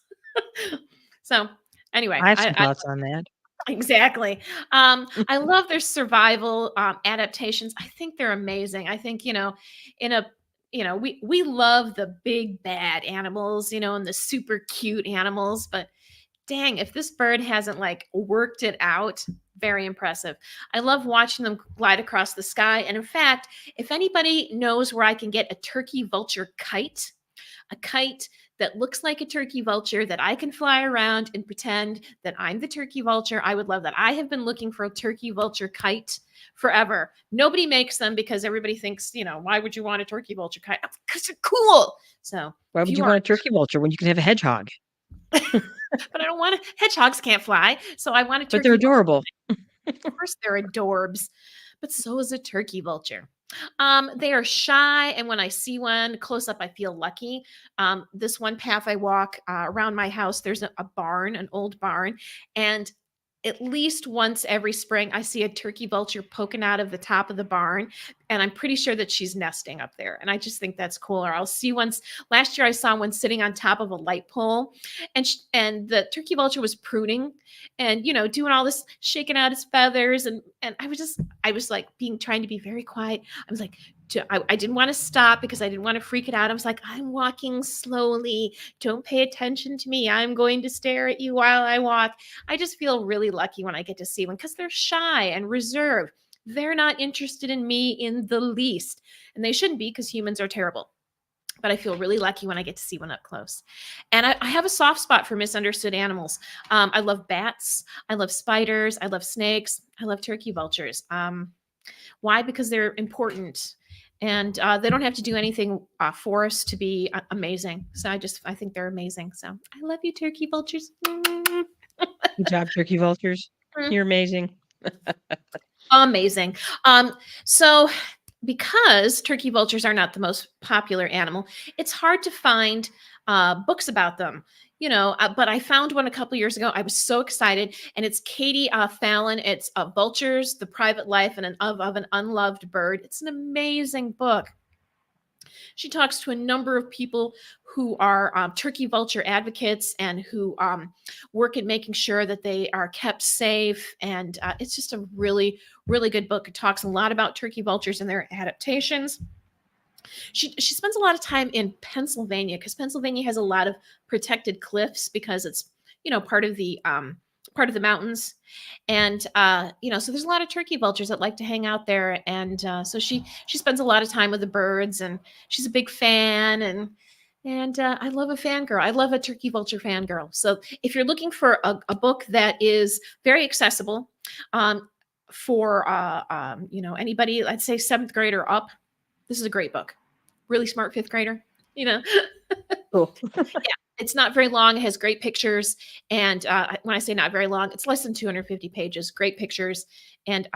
So anyway, I have some thoughts on that. exactly. I love their survival adaptations. I think they're amazing. I think, in a we love the big bad animals, and the super cute animals, but dang, if this bird hasn't like worked it out, very impressive. I love watching them glide across the sky. And in fact, if anybody knows where I can get a turkey vulture kite, a kite that looks like a turkey vulture that I can fly around and pretend that I'm the turkey vulture, I would love that. I have been looking for a turkey vulture kite forever. Nobody makes them because everybody thinks, why would you want a turkey vulture kite? Because they're cool. So Why would you want a turkey vulture when you can have a hedgehog? but I don't want to. Hedgehogs can't fly, so I want a But they're turkey vulture. adorable. Of course, they're adorbs, but so is a turkey vulture. They are shy, and when I see one close up, I feel lucky. This one path I walk around my house, there's a barn, an old barn, and at least once every spring, I see a turkey vulture poking out of the top of the barn, and I'm pretty sure that she's nesting up there. And I just think that's cool. Or I'll see once. Last year, I saw one sitting on top of a light pole, and the turkey vulture was pruning, and doing all this, shaking out his feathers, and I was like trying to be very quiet. I was like, I didn't want to stop because I didn't want to freak it out. I was like, I'm walking slowly. Don't pay attention to me. I'm going to stare at you while I walk. I just feel really lucky when I get to see one because they're shy and reserved. They're not interested in me in the least. And they shouldn't be because humans are terrible. But I feel really lucky when I get to see one up close. And I have a soft spot for misunderstood animals. I love bats. I love spiders. I love snakes. I love turkey vultures. Why? Because they're important. And they don't have to do anything for us to be amazing. So I think they're amazing. So I love you, turkey vultures. Good job, turkey vultures. You're amazing. Amazing. So because turkey vultures are not the most popular animal, it's hard to find books about them. you know, but I found one a couple years ago. I was so excited, and it's Katie Fallon. It's Vultures: The Private Life of an Unloved Bird. It's an amazing book. She talks to a number of people who are turkey vulture advocates and who work at making sure that they are kept safe. And it's just a really, really good book. It talks a lot about turkey vultures and their adaptations. She spends a lot of time in Pennsylvania because Pennsylvania has a lot of protected cliffs because it's, you know, part of the mountains. And you know, so there's a lot of turkey vultures that like to hang out there. And so she spends a lot of time with the birds, and she's a big fan. And I love a fangirl. I love a turkey vulture fangirl. So if you're looking for a book that is very accessible for you know, anybody, I'd say 7th grade or up, this is a great book. Really smart 5th grader, you know. Cool. Yeah, it's not very long. It has great pictures, and when I say not very long, it's less than 250 pages. Great pictures, and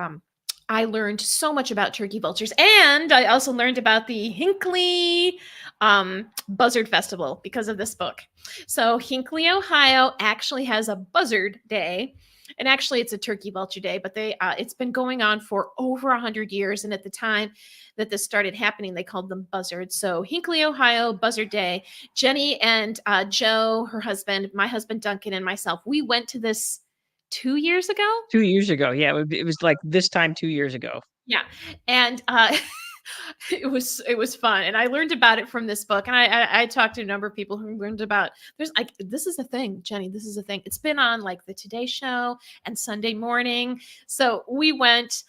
I learned so much about turkey vultures, and I also learned about the Hinckley Buzzard Festival because of this book. So Hinckley, Ohio, actually has a Buzzard Day. And actually, it's a Turkey Vulture Day, but it's been going on for over 100 years. And at the time that this started happening, they called them buzzards. So Hinckley, Ohio, Buzzard Day. Jenny and Joe, her husband, my husband Duncan, and myself, we went to this 2 years ago. 2 years ago. Yeah, it was like this time 2 years ago. Yeah, and it was fun, and I learned about it from this book. And I talked to a number of people who learned about, there's like, this is a thing, Jenny, this is a thing. It's been on like the Today Show and Sunday Morning. So we went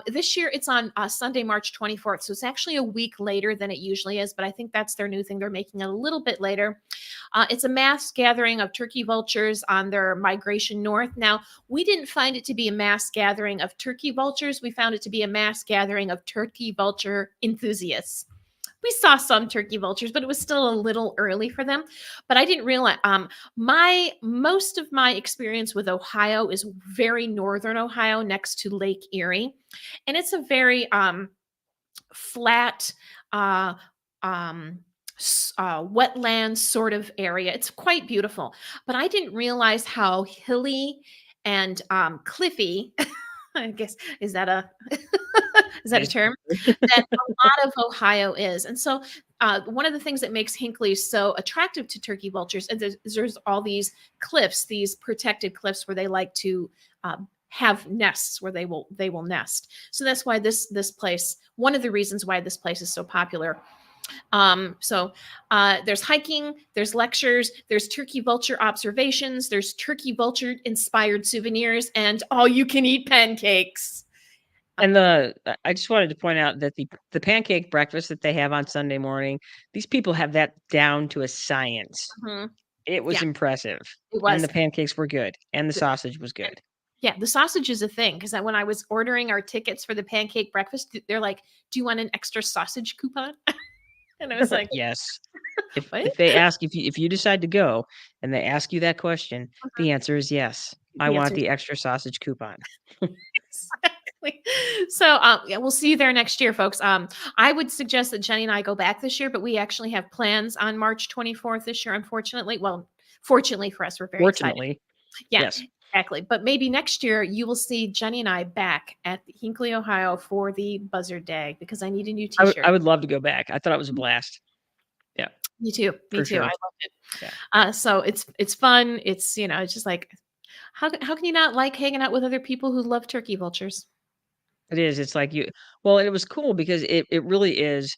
this year. It's on Sunday, March 24th. So it's actually a week later than it usually is, but I think that's their new thing. They're making it a little bit later. It's a mass gathering of turkey vultures on their migration north. Now, we didn't find it to be a mass gathering of turkey vultures. We found it to be a mass gathering of turkey vulture enthusiasts. We saw some turkey vultures, but it was still a little early for them. But I didn't realize most of my experience with Ohio is very northern Ohio, next to Lake Erie, and it's a very flat wetland sort of area. It's quite beautiful, but I didn't realize how hilly and cliffy. I guess, is that a is that a term? That a lot of Ohio is. And so one of the things that makes Hinckley so attractive to turkey vultures is there's all these cliffs, these protected cliffs where they like to have nests where they will nest. So that's why this place, one of the reasons why this place is so popular. There's hiking, there's lectures, there's turkey vulture observations, there's turkey vulture inspired souvenirs, and all you can eat pancakes. And I just wanted to point out that the pancake breakfast that they have on Sunday morning, these people have that down to a science. Mhm. It was Yeah, impressive. it And was. the pancakes were good, and the sausage was good. Yeah, the sausage is a thing because when I was ordering our tickets for the pancake breakfast, they're like, "Do you want an extra sausage coupon?" And I was like, Yes. "What?" If they ask if you decide to go and they ask you that question, the answer is yes. I The want answer is the extra sausage coupon. exactly. So, yeah, we'll see you there next year, folks. I would suggest that Jenny and I go back this year, but we actually have plans on March 24th this year, unfortunately. Well, fortunately for us, we're very excited. Fortunately, Yeah, yes. exactly. But maybe next year you will see Jenny and I back at Hinckley, Ohio for the Buzzard Day because I need a new t-shirt. I would love to go back. I thought it was a blast. Yeah, Me too. Me for too. I sure. loved it. Yeah. So it's fun. It's, you know, it's just like, how can you not like hanging out with other people who love turkey vultures? It is, it's like you well, and it was cool because it really is,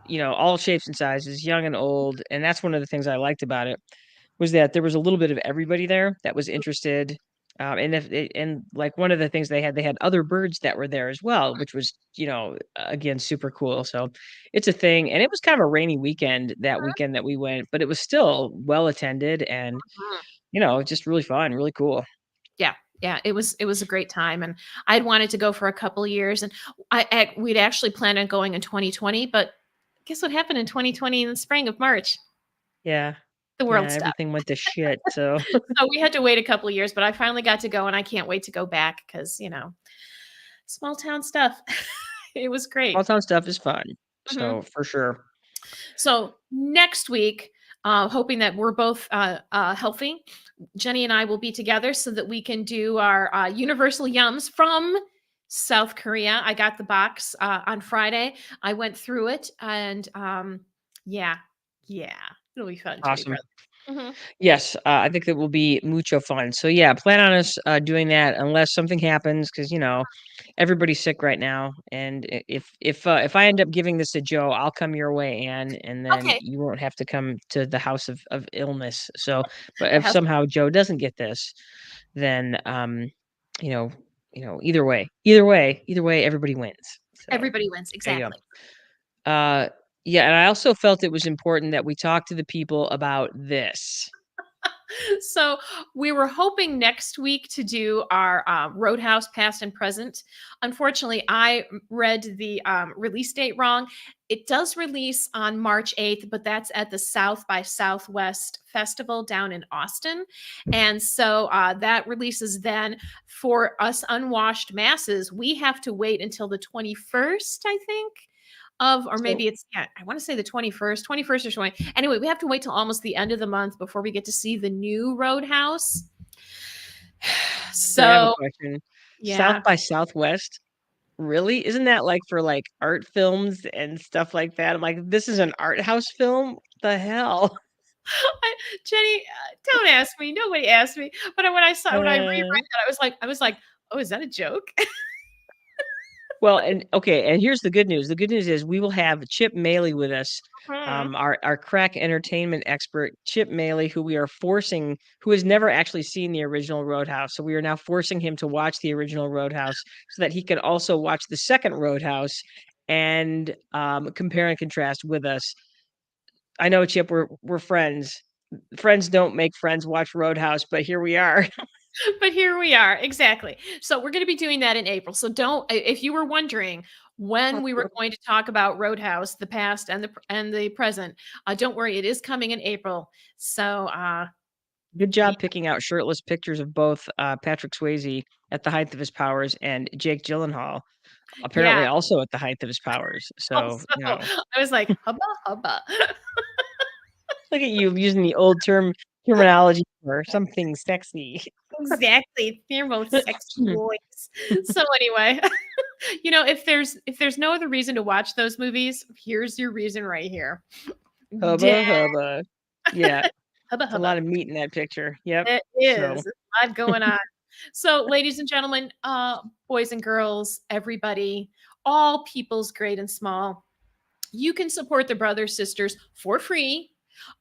you know, all shapes and sizes, young and old, and that's one of the things I liked about it, was that there was a little bit of everybody there that was interested, and if it and, like, one of the things they had other birds that were there as well, which was, you know, again, super cool, so it's a thing, and it was kind of a rainy weekend that we went, but it was still well attended and, Mhm. you know, just really fun, really cool. Yeah. Yeah, it was a great time, and I'd wanted to go for a couple years, and we'd actually planned on going in 2020, but guess what happened in 2020 in the spring of March? Yeah. The Yeah, world stopped. everything went to shit, so So we had to wait a couple years, but I finally got to go, and I can't wait to go back because, you know, small town stuff. It was small great. town stuff is fun, Mhm. so for sure. So next week, hoping that we're both healthy. Jenny and I will be together so that we can do our Universal Yums from South Korea. I got the box on Friday. I went through it, and yeah, it'll be fun, Jenny Awesome. brother. Mm-hmm. Yes, I think that will be mucho fun. So yeah, plan on us doing that unless something happens, because everybody's sick right now. And if I end up giving this to Joe, I'll come your way, Anne, and then Okay, you won't have to come to the house of illness. So, but the if house. somehow Joe doesn't get this, then you know, either way, everybody wins. So Everybody wins there you exactly. go. Yeah, and I also felt it was important that we talk to the people about this. So we were hoping next week to do our Roadhouse past and present. Unfortunately, I read the release date wrong. It does release on March 8th, but that's at the South by Southwest Festival down in Austin. And so that releases then. For us unwashed masses, we have to wait until the 21st, I think. Or So maybe it's, yeah, I want to say the 21st or 20. Anyway, we have to wait till almost the end of the month before we get to see the new Roadhouse. So I have a So, question. South yeah. by Southwest? Really? Isn't that like for like art films and stuff like that? I'm like, this is an art house film? What the hell? Jenny, don't ask me. Nobody asked me. But when I reread Uh, that, I was like, oh, is that a joke? well, and okay, and here's the good news. The good news is we will have Chip Maley with us, Hmm. our crack entertainment expert, Chip Maley, who has never actually seen the original Roadhouse. So we are now forcing him to watch the original Roadhouse so that he can also watch the second Roadhouse and compare and contrast with us. I know, Chip, we're friends. Friends don't make friends watch Roadhouse, but here we are. But here we are. Exactly. So we're going to be doing that in April. So don't, if you were wondering when we were going to talk about Roadhouse, the past and the present, don't worry, it is coming in April. So Good yeah, job picking out shirtless pictures of both Patrick Swayze at the height of his powers and Jake Gyllenhaal, yeah. apparently also at the height of his powers. So, Also, I was like, hubba hubba. look at you using the old terminology for something sexy. Exactly. They're both sexy boys. So anyway, if there's no other reason to watch those movies, here's your reason right here. Dad, Hubba hubba. Yeah, hubba it's a hubba. lot of meat in that picture. Yep. It So, is. A lot going on. So, ladies and gentlemen, boys and girls, everybody, all peoples, great and small, you can support the brothers sisters for free.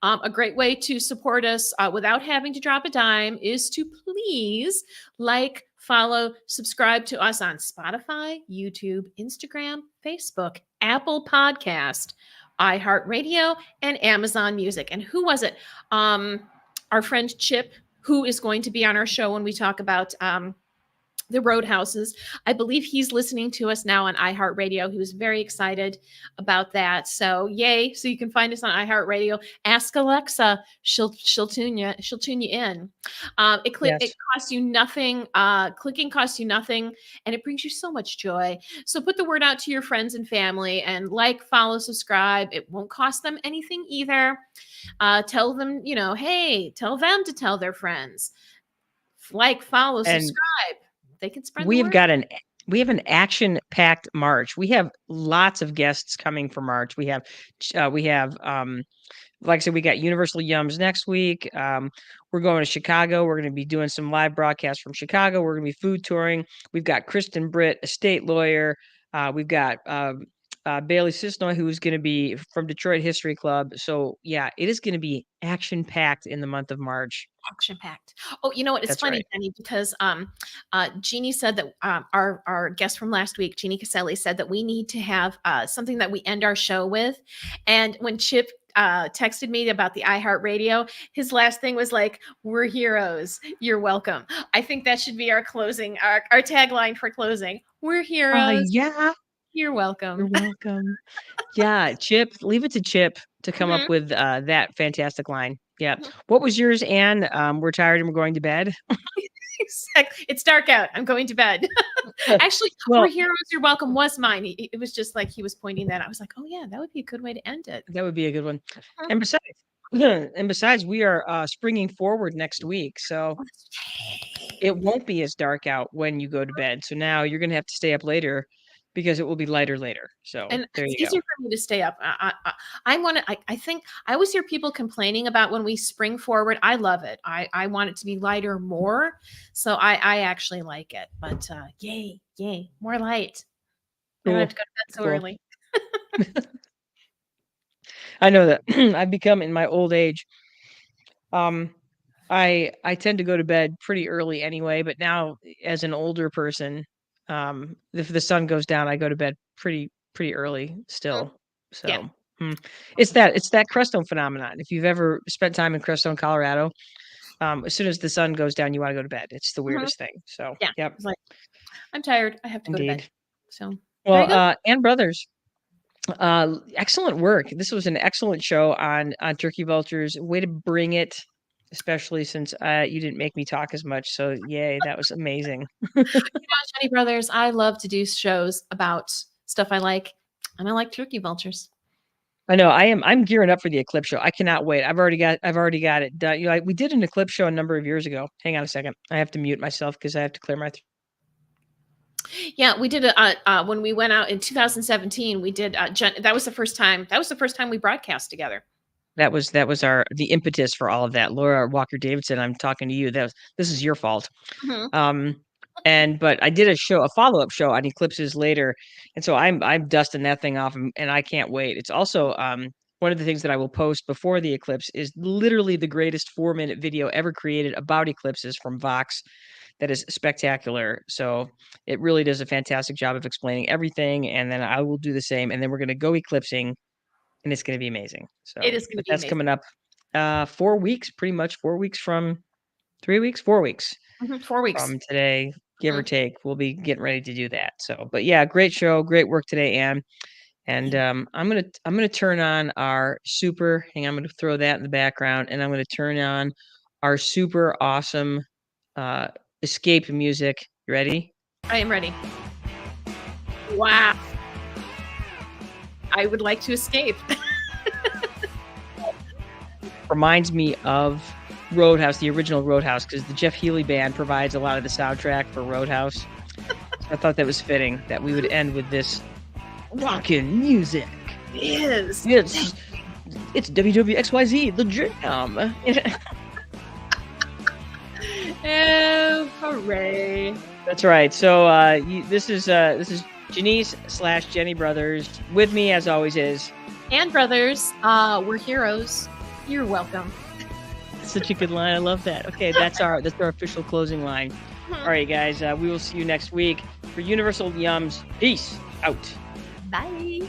A great way to support us without having to drop a dime is to please like, follow, subscribe to us on Spotify, YouTube, Instagram, Facebook, Apple Podcast, iHeartRadio, and Amazon Music. And who was it? Our friend Chip, who is going to be on our show when we talk about the Roadhouses. I believe he's listening to us now on iHeartRadio. He was very excited about that. So yay! So you can find us on iHeartRadio. Ask Alexa; she'll tune you in. It yes. costs you nothing. Clicking costs you nothing, and it brings you so much joy. So put the word out to your friends and family, and like, follow, subscribe. It won't cost them anything either. Tell them, hey, tell them to tell their friends. Like, follow, And subscribe. They can spread the we've word. got we have an action-packed March. We have lots of guests coming for March. We have like I said, we got Universal Yums next week. We're going to Chicago. We're going to be doing some live broadcasts from Chicago. We're going to be food touring. We've got Kristen Britt, a state lawyer. We've got Bailey Sisnoy, who's going to be from Detroit History Club. So yeah, it is going to be action packed in the month of March. Action packed. Oh, you know what? It's That's funny, right. Jenny, because Jeannie said that our guest from last week, Jeannie Caselli, said that we need to have something that we end our show with. And when Chip texted me about the iHeartRadio, his last thing was like, "We're heroes. You're welcome." I think that should be our closing, our tagline for closing. We're heroes. Yeah, You're you're welcome. welcome. Yeah, Chip, leave it to Chip to come up Mhm. with that fantastic line. Yeah. What was yours, Anne? We're tired and we're going to bed. Exactly. It's dark out. I'm going to bed. Actually, "We're Well, heroes, you're welcome" was mine. It was just like he was pointing that. I was like, "Oh yeah, that would be a good way to end it." that would be a good one. Mhm. And besides, And besides, we are springing forward next week, so it won't be as dark out when you go to bed. So now you're gonna have to stay up later because it will be lighter later. So And there it's you go. easier for me to stay up. I think I always hear people complaining about when we spring forward. I love it. I want it to be lighter more. So I actually like it. But yay, more light. I don't have Cool. to go to bed so Cool. early. I know that I've become in my old age. Um, I tend to go to bed pretty early anyway, but now as an older person, if the sun goes down, I go to bed pretty early Mhm. still. Yeah. So it's that Crestone phenomenon. If you've ever spent time in Crestone, Colorado, as soon as the sun goes down, you want to go to bed. It's the Mhm. weirdest thing. So Yeah. yep, It's like I'm tired. I have to go to bed. indeed. So there Well, you go. and brothers. Excellent work. This was an excellent show on Turkey Vultures. Way to bring it, especially since you didn't make me talk as much. So yay, that was amazing. Jenny Brothers, I love to do shows about stuff I like, and I like turkey vultures. I know I'm gearing up for the Eclipse show. I cannot wait. I've already got it done. We did an Eclipse show a number of years ago. Hang on a second. I have to mute myself because I have to clear my Yeah, we did a when we went out in 2017. We did that was the first time. That was the first time we broadcast together. that was the impetus for all of that. Laura Walker Davidson, I'm talking to you. This is your fault. Mhm. Um, but I did a follow-up show on eclipses later, and so I'm dusting that thing off, and I can't wait. It's also one of the things that I will post before the eclipse is literally the greatest 4-minute video ever created about eclipses from Vox. That is spectacular. So it really does a fantastic job of explaining everything, and then I will do the same, and then we're gonna go eclipsing, and it's gonna be amazing. It So, is going to but be that's amazing. coming up 4 weeks, pretty much 4 weeks from 3 weeks, 4 weeks 4 weeks. from today, give or Mhm. take. We'll be getting ready to do that. So, but yeah, great show, great work today, Anne. And I'm gonna turn on our super. Hang on, I'm gonna throw that in the background, and I'm gonna turn on our super awesome uh escape music. You ready? I am ready. Wow. I would like to escape. Reminds me of Roadhouse, the original Roadhouse, because the Jeff Healey band provides a lot of the soundtrack for Roadhouse. So I thought that was fitting that we would end with this rockin' music. It is. It's WWXYZ, the jam. Oh, hooray. That's right. So this is Janice / Jenny Brothers. With me, as always, is And brothers, we're heroes. You're welcome. such a good line. I love that. Okay, that's our official closing line. All right, guys. We will see you next week for Universal Yums. Peace out. Bye.